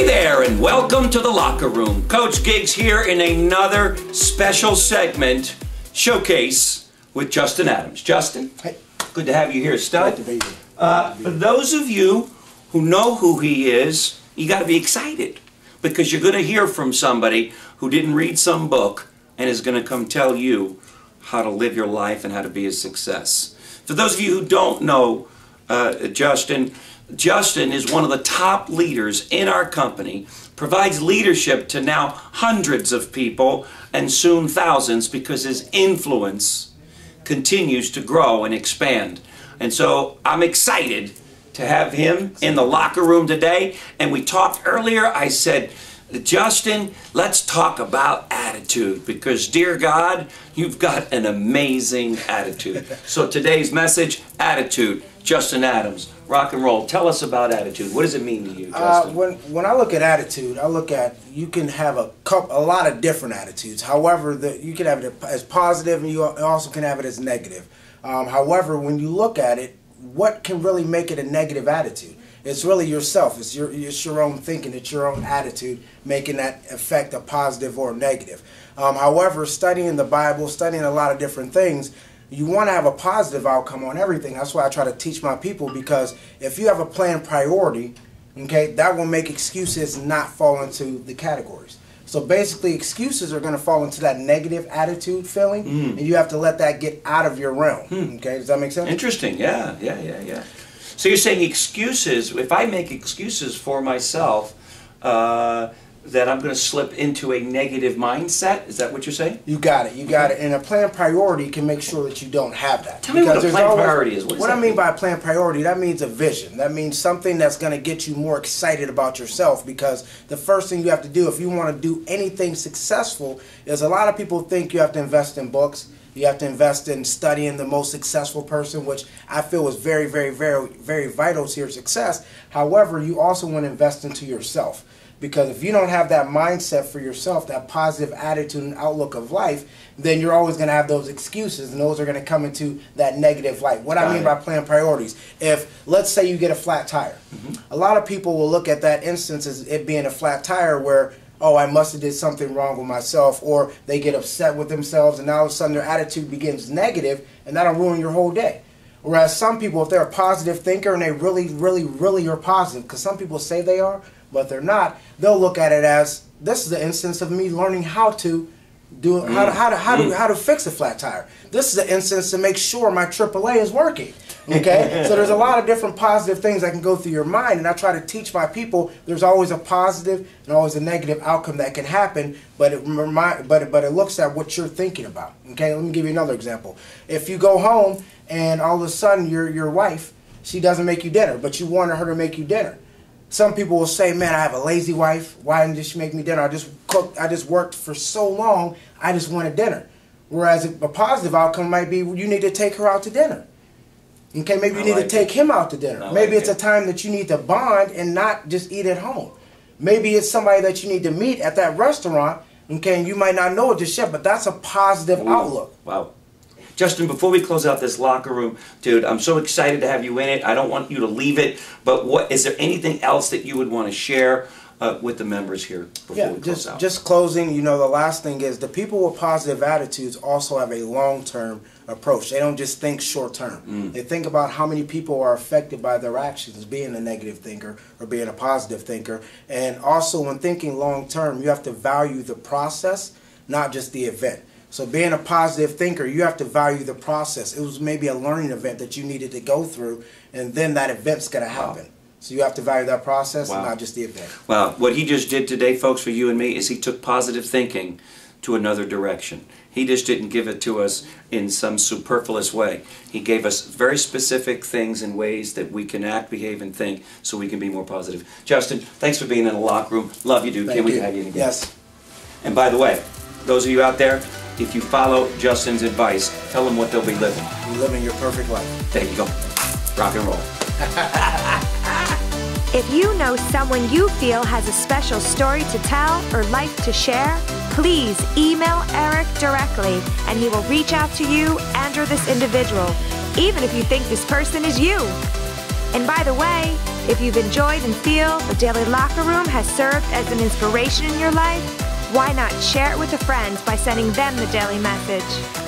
there, and welcome to the Locker Room. Coach Giggs here in another special segment, Showcase with Justin Adams. Justin, hey. Good to have you here, stud. Good to be here. For those of you who know who he is, you got to be excited because you're going to hear from somebody who didn't read some book and is going to come tell you how to live your life and how to be a success. For those of you who don't know Justin is one of the top leaders in our company, provides leadership to now hundreds of people and soon thousands because his influence continues to grow and expand. And so I'm excited to have him in the locker room today. And we talked earlier, I said, Justin, let's talk about attitude because, dear God, you've got an amazing attitude. So today's message, attitude. Justin Adams, rock and roll. Tell us about attitude. What does it mean to you, Justin? When I look at attitude, I look at you can have a lot of different attitudes. However, you can have it as positive and you also can have it as negative. However, when you look at it, what can really make it a negative attitude? It's really yourself. It's your own thinking. It's your own attitude making that affect a positive or negative. However, studying the Bible, studying a lot of different things, you want to have a positive outcome on everything. That's why I try to teach my people, because if you have a planned priority, okay, that will make excuses not fall into the categories. So basically, excuses are going to fall into that negative attitude feeling, and you have to let that get out of your realm. Okay, does that make sense? Interesting. Yeah. So you're saying excuses, if I make excuses for myself, that I'm going to slip into a negative mindset? Is that what you're saying? You got it. You got it. And a planned priority can make sure that you don't have that. Tell me what a planned priority is. What I mean by a planned priority, that means a vision. That means something that's going to get you more excited about yourself, because the first thing you have to do if you want to do anything successful is, a lot of people think you have to invest in books. You have to invest in studying the most successful person, which I feel is very, very, very, very vital to your success. However, you also want to invest into yourself. Because if you don't have that mindset for yourself, that positive attitude and outlook of life, then you're always going to have those excuses, and those are going to come into that negative light. What I mean by planned priorities, if, let's say, you get a flat tire, a lot of people will look at that instance as it being a flat tire where, oh, I must have did something wrong with myself, or they get upset with themselves, and now all of a sudden their attitude begins negative, and that'll ruin your whole day. Whereas some people, if they're a positive thinker and they really, really, really are positive, because some people say they are, but they're not, they'll look at it as, this is the instance of me learning how to do how to fix a flat tire. This is the instance to make sure my AAA is working. Okay, so there's a lot of different positive things that can go through your mind, and I try to teach my people there's always a positive and always a negative outcome that can happen, but it looks at what you're thinking about. Okay, let me give you another example. If you go home and all of a sudden your wife, she doesn't make you dinner, but you wanted her to make you dinner. Some people will say, man, I have a lazy wife. Why didn't she make me dinner? I just cooked. I just worked for so long. I just wanted dinner. Whereas a positive outcome might be, you need to take her out to dinner. Okay, maybe you need to take him out to dinner. Maybe it's a time that you need to bond and not just eat at home. Maybe it's somebody that you need to meet at that restaurant. Okay, and you might not know it just yet, but that's a positive outlook. Wow. Justin, before we close out this locker room, dude, I'm so excited to have you in it. I don't want you to leave it, but is there anything else that you would want to share with the members here before we close out? Just closing, the last thing is, the people with positive attitudes also have a long-term approach. They don't just think short-term. They think about how many people are affected by their actions, being a negative thinker or being a positive thinker. And also, when thinking long-term, you have to value the process, not just the event. So being a positive thinker, you have to value the process. It was maybe a learning event that you needed to go through, and then that event's going to happen. Wow. So you have to value that process and not just the event. Wow. What he just did today, folks, for you and me, is he took positive thinking to another direction. He just didn't give it to us in some superfluous way. He gave us very specific things and ways that we can act, behave, and think so we can be more positive. Justin, thanks for being in the locker room. Love you, dude. Can't wait to have you again. Yes. And by the way, those of you out there, if you follow Justin's advice, tell them what they'll be living. You're living your perfect life. There you go. Rock and roll. If you know someone you feel has a special story to tell or life to share, please email Eric directly and he will reach out to you and or this individual, even if you think this person is you. And by the way, if you've enjoyed and feel the Daily Locker Room has served as an inspiration in your life, why not share it with a friend by sending them the daily message?